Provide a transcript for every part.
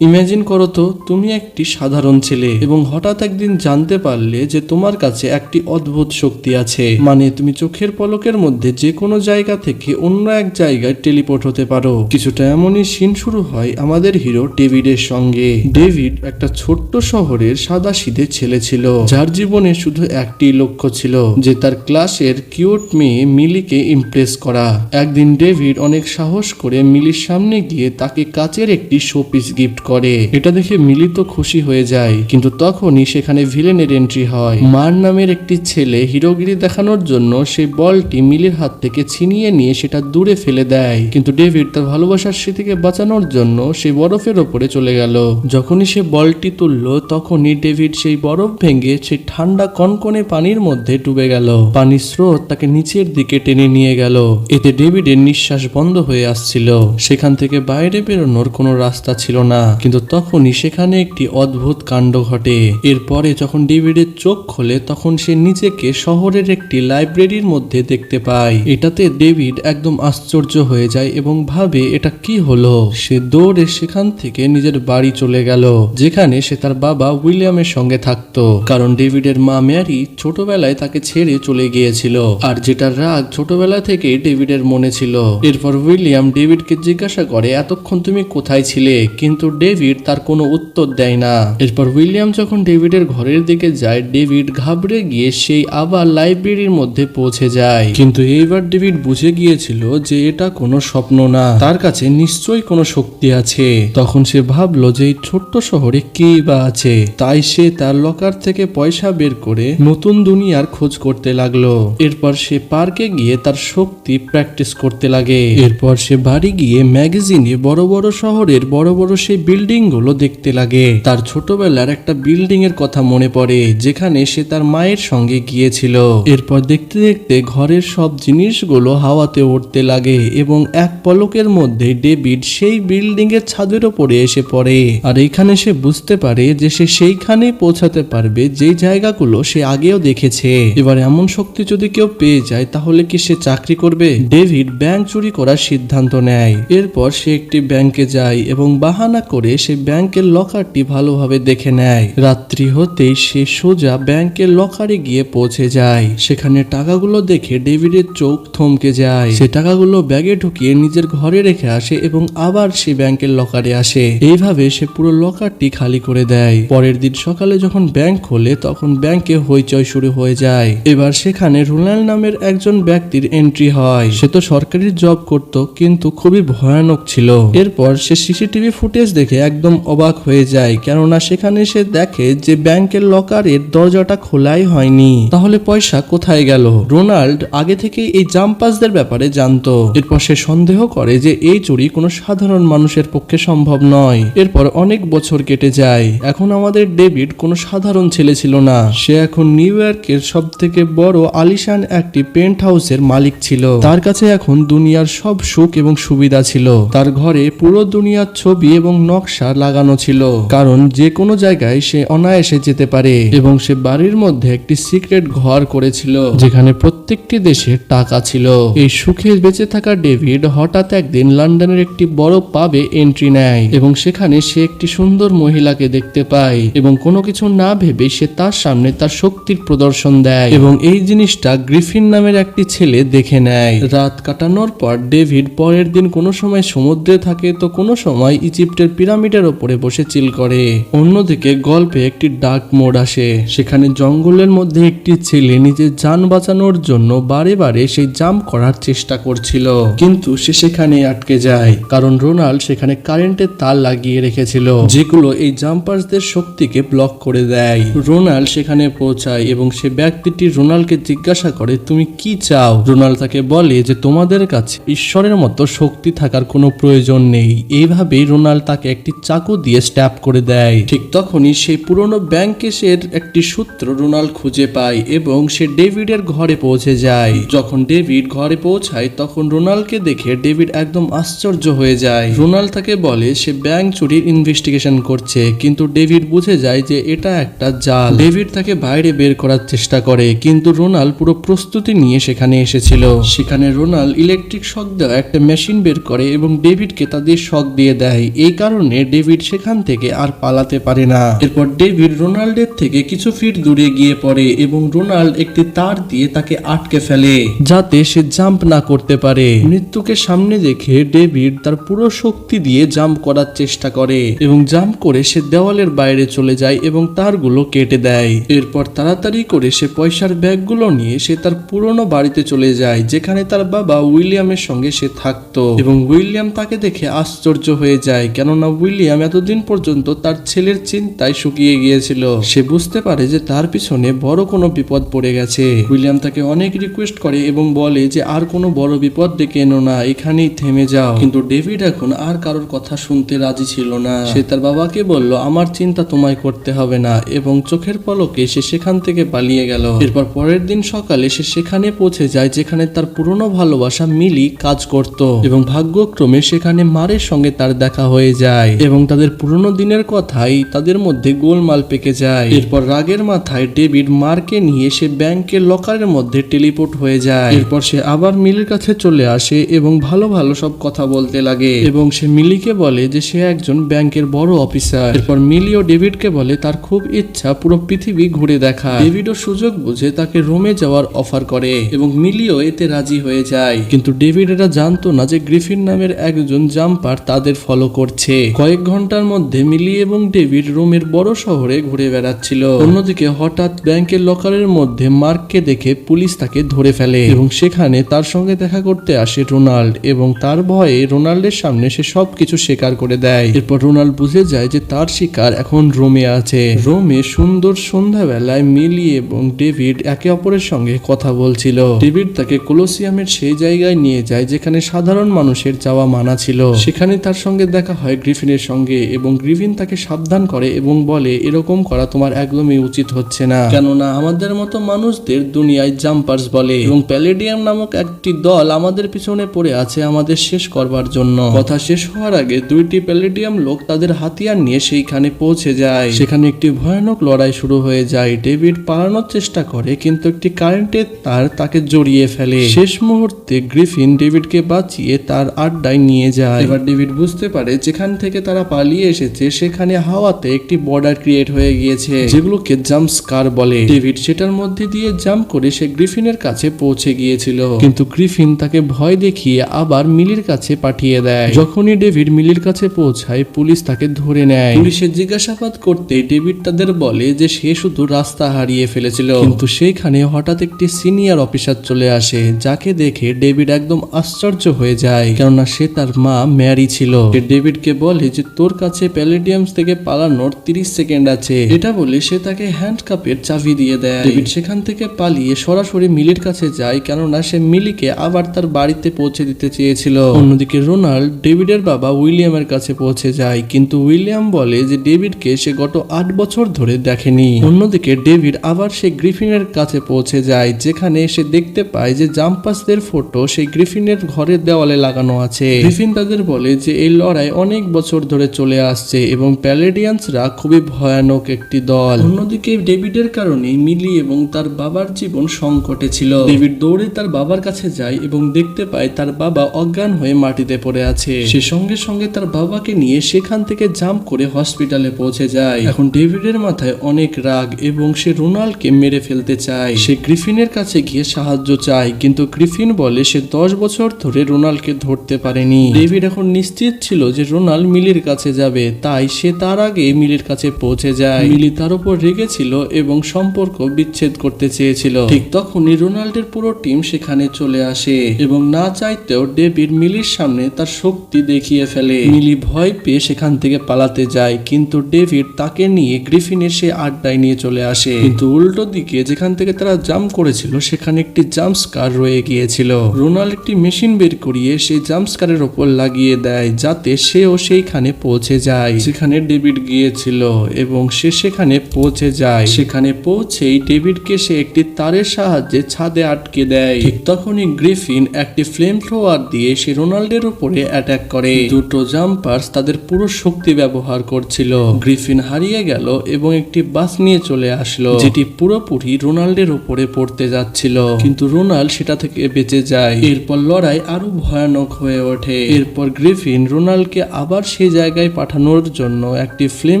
Imagine করো তো তুমি একটি সাধারণ ছেলে এবং হঠাৎ একদিন জানতে পারলে যে তোমার কাছে একটি অদ্ভুত শক্তি আছে। মানে তুমি চোখের পলকের মধ্যে যে কোনো জায়গা থেকে অন্য এক জায়গায় টেলিপোর্ট হতে পারো। কিছুটা এমনই সিন শুরু হয় আমাদের হিরো ডেভিডের সঙ্গে। ডেভিড একটা ছোট্ট শহরের সাদাসিধে ছেলে ছিল, যার জীবনে শুধু একটি লক্ষ্য ছিল যে তার ক্লাসের কিউট মেয়ে মিলিকে ইমপ্রেস করা। একদিন ডেভিড অনেক সাহস করে মিলির সামনে গিয়ে তাকে কাচের একটি শোপিস গিফট করে। এটা দেখে মিলি তো খুশি হয়ে যায়, কিন্তু তখনই সেখানে ভিলেনের এন্ট্রি হয়। মার নামের একটি ছেলে হিরোগিরি দেখানোর জন্য সেই বলটি মিলির হাত থেকে ছিনিয়ে নিয়ে সেটা দূরে ফেলে দেয়, কিন্তু ডেভিড তার ভালোবাসার স্মৃতিকে বাঁচানোর জন্য সেই বরফের ওপরে চলে গেল। যখনই সে বলটি তুললো তখনই ডেভিড সেই বরফ ভেঙে সেই ঠান্ডা কনকনে পানির মধ্যে ডুবে গেল। পানির স্রোত তাকে নিচের দিকে টেনে নিয়ে গেল। এতে ডেভিডের নিঃশ্বাস বন্ধ হয়ে আসছিল। সেখান থেকে বাইরে বেরোনোর কোনো রাস্তা ছিল না, কিন্তু তখনই সেখানে একটি অদ্ভুত কাণ্ড ঘটে। এরপরে যখন ডেভিডের চোখ খোলে তখন সে নিজেকে শহরের একটি লাইব্রেরির মধ্যে দেখতে পায়। এটাতে ডেভিড একদম আশ্চর্য হয়ে যায় এবং ভাবে এটা কি হলো। সে দৌড়ে সেখান থেকে নিজের বাড়ি চলে গেল, যেখানে সে তার বাবা উইলিয়ামের সঙ্গে থাকতো, কারণ ডেভিডের মা ম্যারি ছোটবেলায় তাকে ছেড়ে চলে গিয়েছিল, আর যেটার রাগ ছোটবেলা থেকে ডেভিডের মনে ছিল। এরপর উইলিয়াম ডেভিডকে জিজ্ঞাসা করে এতক্ষণ তুমি কোথায় ছিলে, কিন্তু ডেভিড তার কোনো উত্তর দেয় না। এরপর উইলিয়াম যখন ডেভিডের ঘরের দিকে যায়, ডেভিড ঘাবড়ে গিয়ে সেই আবার লাইব্রেরির মধ্যে পৌঁছে যায়। কিন্তু এইবার ডেভিড বুঝে গিয়েছিল যে এটা কোনো স্বপ্ন না, তার কাছে নিশ্চয়ই কোনো শক্তি আছে। তখন সে ভাবলো যে এই ছোট্ট শহরে কি বা আছে, তাই সে তার লকার থেকে পয়সা বের করে নতুন দুনিয়ার খোঁজ করতে লাগলো। এরপর সে পার্কে গিয়ে তার শক্তি প্র্যাকটিস করতে লাগে। এরপর সে বাড়ি গিয়ে ম্যাগাজিনে বড় বড় শহরের বড় বড় সেই বিল্ডিং গুলো দেখতে লাগে। তার ছোটবেলার একটা বিল্ডিং এর কথা মনে পড়ে, যেখানে সে তার মায়ের সঙ্গে গিয়েছিল। এরপর দেখতে দেখতে ঘরের সব জিনিসগুলো হাওয়াতে উঠতে লাগে এবং এক পলকের মধ্যে ডেভিড সেই বিল্ডিং এর ছাদের উপরে এসে পড়ে। আর এইখানে সে বুঝতে পারে যে সে সেইখানেই পৌঁছাতে পারবে যে জায়গাগুলো সে আগেও দেখেছে। এবার এমন শক্তি যদি কেউ পেয়ে যায় তাহলে কি সে চাকরি করবে? ডেভিড ব্যাংক চুরি করার সিদ্ধান্ত নেয়। এরপর সে একটি ব্যাংকে যায় এবং বাহানা করে সে ব্যাংকের লকারটি ভালোভাবে দেখে নেয়। রাত্রি হতেই সে সোজা ব্যাংকের লকারে গিয়ে পৌঁছে যায়। সেখানে টাকাগুলো দেখে ডেভিডের চোখ থমকে যায়। সে টাকাগুলো ব্যাগে ঢুকিয়ে নিজের ঘরে রেখে আসে এবং আবার সে ব্যাংকের লকারে আসে। এইভাবে সে পুরো লকারটি খালি করে দেয়। পরের দিন সকালে যখন ব্যাংক খোলে তখন ব্যাংকে হইচই শুরু হয়ে যায়। এবার সেখানে রোনাল্ড নামের একজন ব্যক্তির এন্ট্রি হয়। সে তো সরকারি জব করত, কিন্তু খুবই ভয়ানক ছিল। এরপর সে সিসিটিভি ফুটেজ দেখে একদম অবাক হয়ে যায়, কেননা সেখানে সে দেখে যে ব্যাংকের লকারের দরজাটা খোলাই হয়নি। তাহলে পয়সা কোথায় গেল? রোনাল্ড আগে থেকে এই জাম্পাসদের ব্যাপারে জানতো। এরপর সে সন্দেহ করে যে এই চুরি কোনো সাধারণ মানুষের পক্ষে সম্ভব নয়। এরপর অনেক বছর কেটে যায়। এখন আমাদের ডেভিড কোনো সাধারণ ছেলে ছিল না, সে এখন নিউ ইয়র্কের সব থেকে বড় আলিশান একটি পেন্ট হাউসের মালিক ছিল। তার কাছে এখন দুনিয়ার সব সুখ এবং সুবিধা ছিল। তার ঘরে পুরো দুনিয়ার ছবি এবং নকশা লাগানো ছিল, কারণ যে কোনো জায়গায় সে অনায়াসে যেতে পারে। এবং সে বাড়ির মধ্যে একটি সিক্রেট ঘর করেছিল, যেখানে প্রত্যেকটি দেশের টাকা ছিল। এই সুখে বেঁচে থাকা ডেভিড হঠাৎ একদিন লন্ডনের একটি বড় পাবে এন্ট্রি নেয় এবং সেখানে সে একটি সুন্দর মহিলাকে দেখতে পায় এবং কোনো কিছু না ভেবে সে তার সামনে তার শক্তির প্রদর্শন দেয় এবং এই জিনিসটা গ্রিফিন নামের একটি ছেলে দেখে নেয়। রাত কাটানোর পর ডেভিড পরের দিন কোনো সময় সমুদ্রে থাকে, তো কোনো সময় ইজিপ্টের পিরামিডের ওপরে বসে চিল করে। অন্যদিকে গল্পে একটি ডার্ক মোড আসে। সেখানে জঙ্গলের মধ্যে একটি ছেলে নিজের যান বাঁচানোর জন্য বারে বারে সেই জাম্প করার চেষ্টা করছিল, কিন্তু সে সেখানে আটকে যায়, কারণ রোনাল্ড সেখানে কারেন্টের তার লাগিয়ে রেখেছিল, যেগুলো এই জাম্পার্সদের শক্তিকে ব্লক করে দেয়। রোনাল্ড সেখানে পৌঁছায় এবং সে ব্যক্তিটি রোনাল্ডকে জিজ্ঞাসা করে তুমি কি চাও? রোনাল্ড তাকে বলে যে তোমাদের কাছে ঈশ্বরের মতো শক্তি থাকার কোনো প্রয়োজন নেই। এইভাবেই রোনাল্ড তাকে একটি চাকু দিয়ে স্ট্যাপ করে দেয়। ঠিক তখনই সেই পুরনো ব্যাংকের একটি সূত্র রোনাল্ড খুঁজে পায় এবং সে ডেভিডের ঘরে পৌঁছে যায়। যখন ডেভিড ঘরে পৌঁছায় তখন রোনাল্ডকে দেখে ডেভিড একদম আশ্চর্য হয়ে যায়। রোনাল্ড তাকে বলে সে ব্যাংক চুরির ইনভেস্টিগেশন করছে, কিন্তু ডেভিড বুঝে যায় যে এটা একটা জাল। ডেভিড তাকে বাইরে বের করার চেষ্টা করে, কিন্তু রোনাল্ড পুরো প্রস্তুতি নিয়ে সেখানে এসেছিল। সেখানে রোনাল্ড ইলেকট্রিক শক দেওয়া একটা মেশিন বের করে এবং ডেভিডকে তাদের শক দিয়ে দেয়। এই কারণে কারণে ডেভিড সেখান থেকে আর পালাতে পারে না। এরপর ডেভিড রোনাল্ডের থেকে কিছু ফিট দূরে গিয়ে পড়ে এবং রোনাল্ড একটি তার দিয়ে তাকে আটকে ফেলে যাতে সে জাম্প না করতে পারে। মৃত্যুকে সামনে রেখে ডেভিড তার পুরো শক্তি দিয়ে জাম্প করার চেষ্টা করে এবং জাম্প করে সে দেওয়ালের বাইরে চলে যায় এবং তারগুলো কেটে দেয়। এরপর তাড়াতাড়ি করে সে পয়সার ব্যাগগুলো নিয়ে সে তার পুরনো বাড়িতে চলে যায় যেখানে তার বাবা উইলিয়ামের সঙ্গে সে থাকতো এবং উইলিয়াম তাকে দেখে আশ্চর্য হয়ে যায়, কেননা উইলিয়াম এতদিন পর্যন্ত তার ছেলের চিন্তায় শুকিয়ে গিয়েছিল। সে বুঝতে পারে যে তার পিছনে বড় কোনো বিপদ পড়ে গেছে। উইলিয়াম তাকে অনেক রিকোয়েস্ট করে এবং বলে যে আর কোনো বড় বিপদ ডেকে এনো না, এখানেই থেমে যাও। কিন্তু ডেভিড এখন আর কারোর কথা শুনতে রাজি ছিল না। সে তার বাবাকে বলল, আমার চিন্তা তোমায় করতে হবে না, এবং চোখের পলকে সে সেখান থেকে পালিয়ে গেল। এরপর পরের দিন সকালে সে সেখানে পৌঁছে যায় যেখানে তার পুরনো ভালোবাসা মিলি কাজ করত এবং ভাগ্যক্রমে সেখানে মারের সঙ্গে তার দেখা হয়ে যায় এবং তাদের পুরনো দিনের কথাই তাদের মধ্যে গোলমাল পেকে যায়। এরপর রাগের মাথায় ডেভিড মারকে নিয়ে সে ব্যাংকের লকারের মধ্যে টেলিপোর্ট হয়ে যায়। এরপর সে আবার মিলির কাছে চলে আসে এবং ভালো ভালো সব কথা বলতে লাগে এবং সে মিলিকে বলে যে সে একজন ব্যাংকের বড় অফিসার। এরপর মিলি ও ডেভিডকে বলে তার খুব ইচ্ছা পুরো পৃথিবী ঘুরে দেখা। ডেভিডও সুযোগ বুঝে তাকে রোমে যাওয়ার অফার করে এবং মিলিও এতে রাজি হয়ে যায়। কিন্তু ডেভিড এটা জানতো না যে গ্রিফিন নামের একজন জাম্পার তাদের ফলো করছে। কয়েক ঘন্টার মধ্যে মিলি এবং ডেভিড রোমের বড় শহরে ঘুরে বেড়াচ্ছিল। অন্যদিকে হঠাৎ ব্যাংকের লকারের মধ্যে মার্ককে দেখে পুলিশ তাকে ধরে ফেলে এবং সেখানে তার সঙ্গে দেখা করতে আসে রোনাল্ড এবং তার ভয়ে রোনাল্ডের সামনে সে সবকিছু স্বীকার করে দেয়। এরপর রোনাল্ড বুঝে যায় যে তার শিকার এখন রোমে আছে। রোমে সুন্দর সন্ধ্যাবেলায় মিলি এবং ডেভিড একে অপরের সঙ্গে কথা বলছিল। ডেভিড তাকে কোলোসিয়ামের সেই জায়গায় নিয়ে যায় যেখানে সাধারণ মানুষের যাওয়া মানা ছিল। সেখানে তার সঙ্গে দেখা হয় গ্রিফিনের সঙ্গে এবং গ্রিফিন তাকে সাবধান করে এবং বলে এরকম করা তোমার একদমই উচিত হচ্ছে না, কেননা আমাদের মতো মানুষদের দুনিয়ায় জাম্পার্স বলে এবং প্যালেডিয়াম নামক একটি দল আমাদের পিছনে পড়ে আছে আমাদের শেষ করবার জন্য। কথা শেষ হওয়ার আগে দুইটি প্যালেডিয়াম লোক তাদের হাতিয়ার নিয়ে সেইখানে পৌঁছে যায়। সেখানে একটি ভয়ানক লড়াই শুরু হয়ে যায়। ডেভিড পালানোর চেষ্টা করে কিন্তু একটি কারেন্টের তার তাকে জড়িয়ে ফেলে। শেষ মুহূর্তে গ্রিফিন ডেভিডকে বাঁচিয়ে তার আড্ডায় নিয়ে যায়। এবার ডেভিড বুঝতে পারে যেখান থেকে তারা পালিয়ে এসেছে সেখানে হাওয়াতে একটি বর্ডার ক্রিয়েট হয়ে গিয়েছে যেগুলোকে জাম্প স্কার বলে। ডেভিড সেটার মধ্যে দিয়ে জাম্প করে সে গ্রিফিনের কাছে পৌঁছে গিয়েছিল, কিন্তু গ্রিফিন তাকে ভয় দেখিয়ে আবার মিলির কাছে পাঠিয়ে দেয়। যখনই ডেভিড মিলির কাছে পৌঁছায় পুলিশ তাকে ধরে নেয়। পুলিশের জিজ্ঞাসাবাদ করতে ডেভিড তাদের বলে যে সে শুধু রাস্তা হারিয়ে ফেলেছিল, কিন্তু সেখানে হঠাৎ একটি সিনিয়র অফিসার চলে আসে যাকে দেখে ডেভিড একদম আশ্চর্য হয়ে যায়, কেননা সে তার মা ম্যারি ছিল। সে ডেভিডকে বলে যে তোর কাছে প্যালেডিয়ামস থেকে পালানোর 30 সেকেন্ড আছে। এটা বলে সে তাকে হ্যান্ডকাপের চাবি দিয়ে দেয়। ডেভিড সেখান থেকে পালিয়ে সরাসরি মিলির কাছে যায়, কেননা সে মিলিকে আবার তার বাড়িতে পৌঁছে দিতে চেয়েছিল। অন্যদিকে রোনাল্ড ডেভিডের বাবা উইলিয়ামের কাছে পৌঁছে যায়, কিন্তু উইলিয়াম বলে যে ডেভিডকে সে গত 8 বছর ধরে দেখেনি। অন্যদিকে ডেভিড আবার সে গ্রিফিনের কাছে পৌঁছে যায় যেখানে সে দেখতে পায় যে জাম্পাসদের ফটো সেই গ্রিফিনের ঘরের দেওয়ালে লাগানো আছে। গ্রিফিন তাদের বলে যে এই লড়াই অনেক বছর ধরে চলে আসছে এবং প্যালেডিয়ান্সরা খুবই ভয়ানক একটি দল। অন্যদিকে ডেভিডের কারণে মিলি এবং তার বাবার জীবন সংকটে ছিল। ডেভিড দৌড়ে তার বাবার কাছে যায় এবং দেখতে পায় তার বাবা অজ্ঞান হয়ে মাটিতে পড়ে আছে। সে সঙ্গে সঙ্গে তার বাবাকে নিয়ে সেখান থেকে জাম্প করে হসপিটালে পৌঁছে যায়। এখন ডেভিডের মাথায় অনেক রাগ এবং সে রোনাল্ডকে মেরে ফেলতে চায়। সে গ্রিফিনের কাছে গিয়ে সাহায্য চায়, কিন্তু গ্রিফিন বলে সে 10 বছর ধরে রোনাল্ডকে ধরতে পারেনি। ডেভিড এখন নিশ্চিত ছিল যে রোনাল্ড মিলির কাছে যাবে, তাই সে তার আগে মিলির কাছে পৌঁছে যায়। মিলি তার উপর রেগেছিল এবং সম্পর্ক বিচ্ছেদ করতে চেয়েছিল। ঠিক তখনই রোনাল্ডের পুরো টিম সেখানে চলে আসে এবং না চাইতেও ডেভিড মিলির সামনে তার শক্তি দেখিয়ে ফেলে। মিলি ভয় পেয়ে সেখান থেকে পালাতে যায়, কিন্তু ডেভিড তাকে নিয়ে গ্রিফিনের সে আড্ডায় নিয়ে চলে আসে। কিন্তু উল্টো দিকে যেখান থেকে তারা জাম্প করেছিল সেখানে একটি জাম্প স্কার রয়ে গিয়েছিল। রোনাল্ড একটি মেশিন বের করিয়ে সেই জাম্প স্কারের উপর লাগিয়ে দেয় যাতে সেও সেইখানে পৌঁছে যায় সেখানে ডেভিড গিয়েছিল এবং সে সেখানে পৌঁছে যায়। সেখানে পৌঁছেই ডেভিডকে সে একটি তারের সাহায্যে ছাদে আটকে দেয়। ঠিক তখনই গ্রিফিন একটি ফ্লেম থ্রোয়ার দিয়ে সে রোনাল্ডের উপরে অ্যাটাক করে। দুটো জাম্পার্স তাদের পুরো শক্তি ব্যবহার করছিল। গ্রিফিন হারিয়ে গেল এবং একটি বাস নিয়ে চলে আসলো যেটি পুরোপুরি রোনাল্ডের উপরে পড়তে যাচ্ছিল, কিন্তু রোনাল্ড সেটা থেকে বেঁচে যায়। এরপর লড়াই আরো ভয়ানক হয়ে ওঠে। এরপর গ্রিফিন রোনাল্ডকে আবার সেই জায়গায় পাঠানোর জন্য একটি ফ্লেম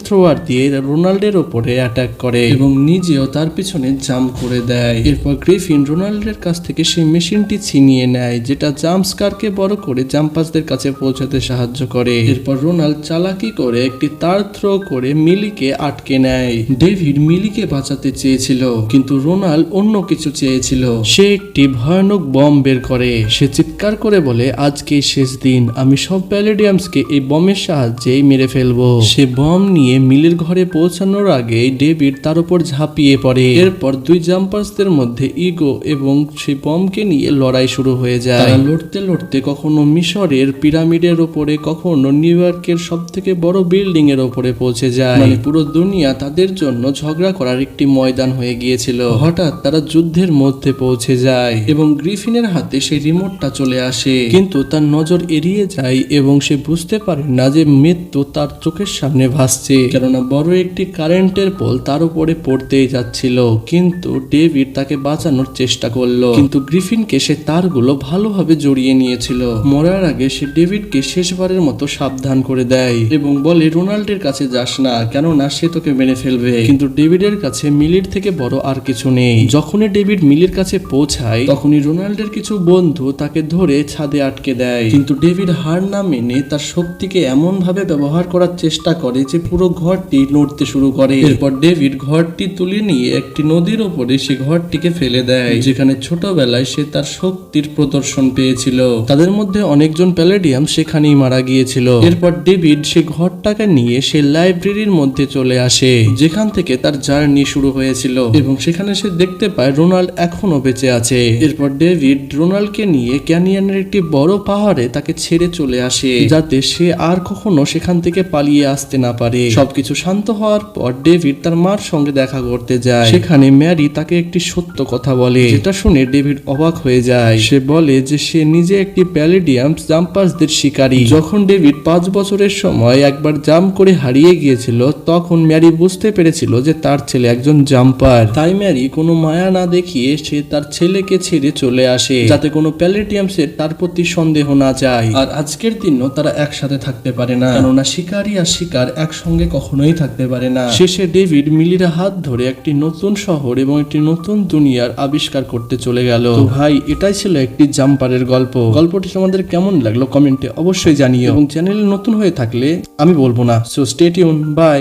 থ্রোয়ার দিয়ে রোনাল্ডের ওপরে অ্যাটাক করে এবং নিজেও তার পিছনে জাম্প করে দেয়। এরপর গ্রিফিন রোনাল্ডের কাছ থেকে সেই মেশিনটি ছিনিয়ে নেয়, যেটা জাম্পস্কারকে বড় করে জাম্পার্সদের কাছে পৌঁছাতে সাহায্য করে। এরপর রোনাল্ড চালাকি করে একটি তার থ্রো করে মিলিকে আটকে নেয়। ডেভিড মিলিকে বাঁচাতে চেয়েছিল, কিন্তু রোনাল্ড অন্য কিছু চেয়েছিল। সে একটি ভয়ানক বম বের করে। সে চিৎকার করে বলে, আজকেই শেষ দিন, আমি সব প্যালেডিয়ামসকে এই বমের সাহায্যেই মেরে ফেলবো। সে বম নিয়ে মিলের ঘরে পৌঁছানোর আগে ডেভিড তার উপর ঝাঁপিয়ে পড়ে। এরপর দুই জাম্পার্সদের মধ্যে ইগো এবং সেই বমকে নিয়ে লড়াই শুরু হয়ে যায়। তারা লড়তে লড়তে কখনো মিশরের পিরামিডের ওপরে, কখনো নিউ ইয়র্কের সব থেকে বড় বিল্ডিং এর ওপরে পৌঁছে যায়। মানে পুরো দুনিয়া তাদের জন্য ঝগড়া করার একটি ময়দান হয়ে গিয়েছিল। হঠাৎ তারা যুদ্ধের মধ্যে পৌঁছে যায় এবং গ্রিফিনের হাতে সেই রিমোটটা চলে আসে, কিন্তু তার নজর এড়িয়ে যায় এবং সে বুঝতে পারে না যে মৃত্যু তার চোখের সামনে ভাসছে, কেননা বড় একটি কারেন্টের পোল তার উপরে পড়তেই যাচ্ছিল। কিন্তু ডেভিড তাকে বাঁচানোর চেষ্টা করলো, কিন্তু গ্রিফিনকে সে তারগুলো ভালোভাবে জড়িয়ে নিয়েছিল। মরার আগে সে ডেভিডকে শেষবারের মতো সাবধান করে দেয় এবং বলে, রোনাল্ডের কাছে যাস না, কেননা সে তোকে মেরে ফেলবে। কিন্তু ডেভিডের কাছে মিলির থেকে বড় আর কিছু নেই। যখনই ডেভিড মিলির কাছে পৌঁছায়, তখনই রোনাল্ডের কিছু বন্ধু তাকে ধরে ছাদে আটকে দেয়। কিন্তু ডেভিড হার না মেনে তার শক্তিকে এমন ভাবে ব্যবহার করার চেষ্টা করে যে পুরো ঘরটি নড়তে শুরু করে। এরপর ডেভিড ঘরটি তুলে নিয়ে একটি নদীর ওপরে সে ঘরটিকে ফেলে দেয়, যেখানে ছোটবেলায় সে তার শক্তির প্রদর্শন পেয়েছিল। তাদের মধ্যে অনেকজন প্যালেডিয়াম সেখানেই মারা গিয়েছিল। এরপর ডেভিড সে ঘরটাকে নিয়ে সে লাইব্রেরির মধ্যে চলে আসে, যেখান থেকে তার জার্নি শুরু হয়েছিল, এবং সেখানে সে দেখতে পায় রোনাল্ড এখনো বেঁচে আছে। এরপর ডেভিড রোনাল্ডকে নিয়ে ক্যানিয়নের একটি বড় পাহাড়ে তাকে ছেড়ে চলে আসে, যাতে সে আর কখনো সেখান থেকে পালিয়ে আসতে না পারে। সবকিছু শান্ত হওয়ার পর ডেভিড তার মার সঙ্গে দেখা করতে যায়। সেখানে ম্যারি তাকে একটি সত্য কথা বলে, যেটা শুনে ডেভিড অবাক হয়ে যায়। সে বলে যে সে নিজে একটি প্যালেডিয়াম জাম্পার্সদের শিকারী। যখন ডেভিড 5 বছরের সময় একবার জাম্প করে হারিয়ে গিয়েছিল, তখন ম্যারি বুঝতে পেরেছিল যে তার ছেলে একজন জাম্পার। তাই ম্যারি কোনো মায়া না দেখিয়ে সে তার ছেলেকে ছেড়ে চলে আসে, যাতে কোনো প্যালেডিয়ামসের তার প্রতি সন্দেহ না যায়। আর আজকের দিনও তারা একসাথে থাকতে পারে না, কেননা শিকারী আর শিকার একসঙ্গে কখনোই থাকতে পারে না। শেষে ডেভিড মিলির হাত ধরে একটি নতুন শহর এবং একটি নতুন দুনিয়ার আবিষ্কার করতে চলে গেল। তো ভাই, এটাই ছিল একটি জাম্পারের গল্প। গল্পটি তোমাদের কেমন লাগলো কমেন্টে অবশ্যই জানিও, এবং চ্যানেলে নতুন হয়ে থাকলে আমি বলবো না। So stay tuned, by.